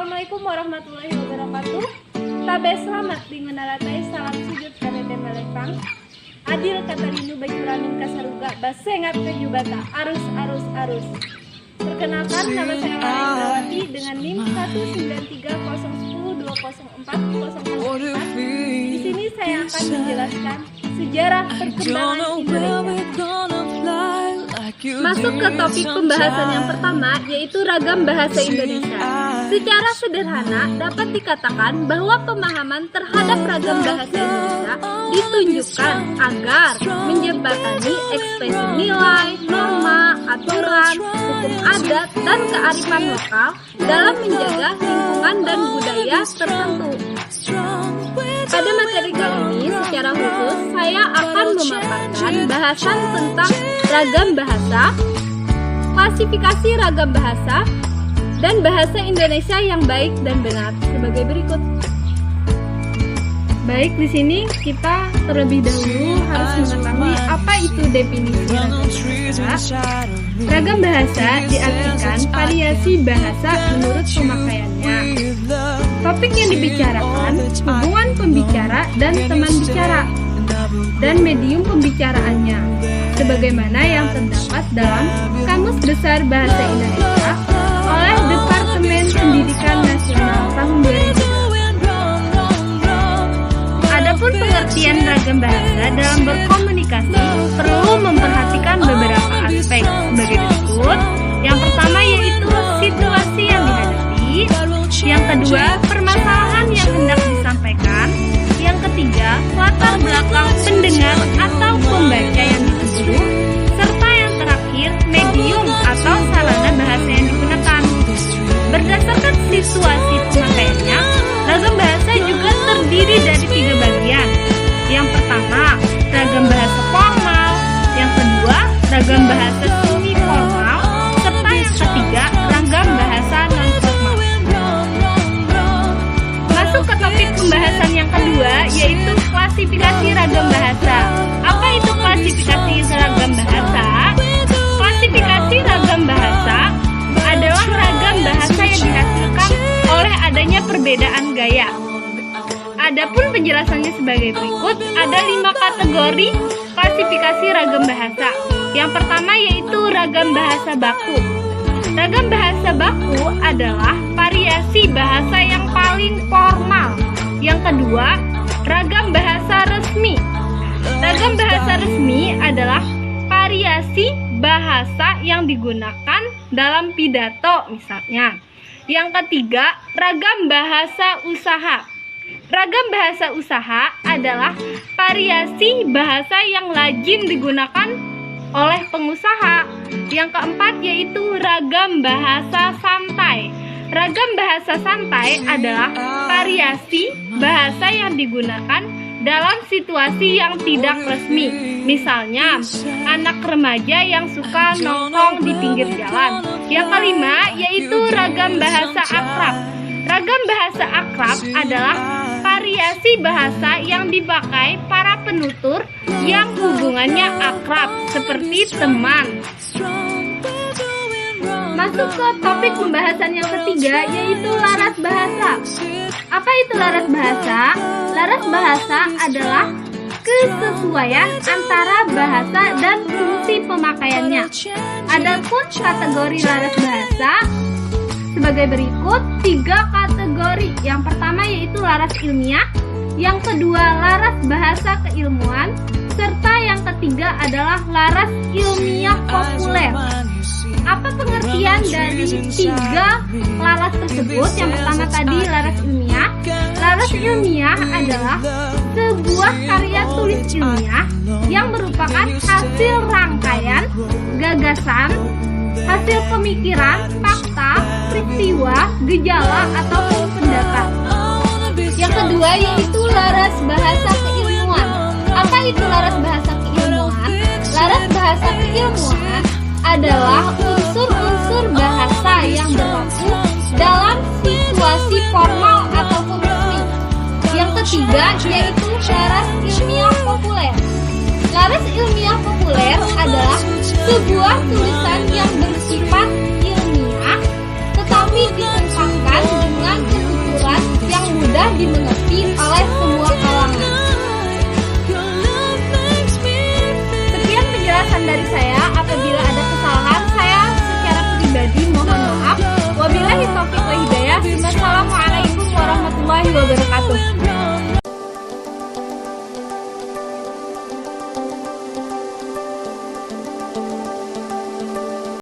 Assalamualaikum warahmatullahi wabarakatuh. Tabe selamat dingenalatai salam sujud karete melekang. Adil kata rindu bajuramin kasaruga basengat kejubata arus. Perkenalkan, nama saya Lara Indrawati dengan NIM 1930110204004. Di sini saya akan menjelaskan sejarah perkembangan Indonesia. Masuk ke topik pembahasan yang pertama, yaitu ragam bahasa Indonesia. Secara sederhana dapat dikatakan bahwa pemahaman terhadap ragam bahasa Indonesia ditunjukkan agar menjembatani ekspresi nilai, norma, aturan, hukum adat, dan kearifan lokal dalam menjaga lingkungan dan budaya tertentu. Pada materi kali ini, secara khusus saya akan memaparkan bahasan tentang ragam bahasa, klasifikasi ragam bahasa, dan bahasa Indonesia yang baik dan benar sebagai berikut. Baik, di sini kita terlebih dahulu harus mengetahui apa itu definisi ragam bahasa. Ragam bahasa diartikan variasi bahasa menurut pemakaiannya. Topik yang dibicarakan, hubungan pembicara dan teman bicara, dan medium pembicaraannya, sebagaimana yang terdapat dalam Kamus Besar Bahasa Indonesia oleh Departemen Pendidikan Nasional tahun 2000. Adapun pengertian ragam bahasa dalam berkomunikasi perlu memperhatikan beberapa aspek sebagai berikut. Yang pertama yaitu situasi yang dihadapi. Yang kedua, permasalahan yang hendak disampaikan. Yang ketiga, latar belakang pendengar atau pembaca yang dituju. Serta yang terakhir, medium atau sarana bahasa yang digunakan. Berdasarkan situasi pemakaiannya, ragam bahasa juga terdiri dari 3 bagian. Yang pertama, ragam bahasa formal. Yang kedua, ragam bahasa semi formal. Serta yang ketiga, ragam bahasa non formal. Masuk ke topik pembahasan yang kedua, yaitu klasifikasi ragam bahasa. Apa itu klasifikasi ragam bahasa? Klasifikasi ragam bahasa adalah ragam bahasa yang dihasilkan oleh adanya perbedaan gaya. Adapun penjelasannya sebagai berikut, ada 5 kategori klasifikasi ragam bahasa. Yang pertama yaitu ragam bahasa baku. Ragam bahasa baku adalah variasi bahasa yang paling formal. Yang kedua, ragam bahasa resmi. Ragam bahasa resmi adalah variasi bahasa yang digunakan dalam pidato misalnya. Yang ketiga, ragam bahasa usaha. Ragam bahasa usaha adalah variasi bahasa yang lazim digunakan oleh pengusaha. Yang keempat yaitu ragam bahasa santai. Ragam bahasa santai adalah variasi bahasa yang digunakan dalam situasi yang tidak resmi. Misalnya, anak remaja yang suka nongkrong di pinggir jalan. Yang kelima yaitu ragam bahasa akrab. Ragam bahasa akrab adalah variasi bahasa yang dipakai para penutur yang hubungannya akrab, seperti teman. Masuk ke topik pembahasan yang ketiga, yaitu laras bahasa. Apa itu laras bahasa? Laras bahasa adalah kesesuaian antara bahasa dan fungsi pemakaiannya. Adapun kategori laras bahasa sebagai berikut, 3 kategori. Yang pertama yaitu laras ilmiah, yang kedua laras bahasa keilmuan, serta yang ketiga adalah laras ilmiah populer. Apa pengertian dari 3 laras tersebut? Yang pertama tadi laras ilmiah. Laras ilmiah adalah sebuah karya tulis ilmiah yang merupakan hasil rangkaian gagasan, hasil pemikiran, fakta, peristiwa, gejala, ataupun pendapat. Yang kedua yaitu laras bahasa keilmuan. Apa itu laras bahasa keilmuan? Laras bahasa keilmuan adalah unsur-unsur bahasa yang berlaku dalam situasi formal ataupun resmi. Yang ketiga yaitu laras ilmiah populer. Laras ilmiah populer adalah sebuah tulisan yang bersifat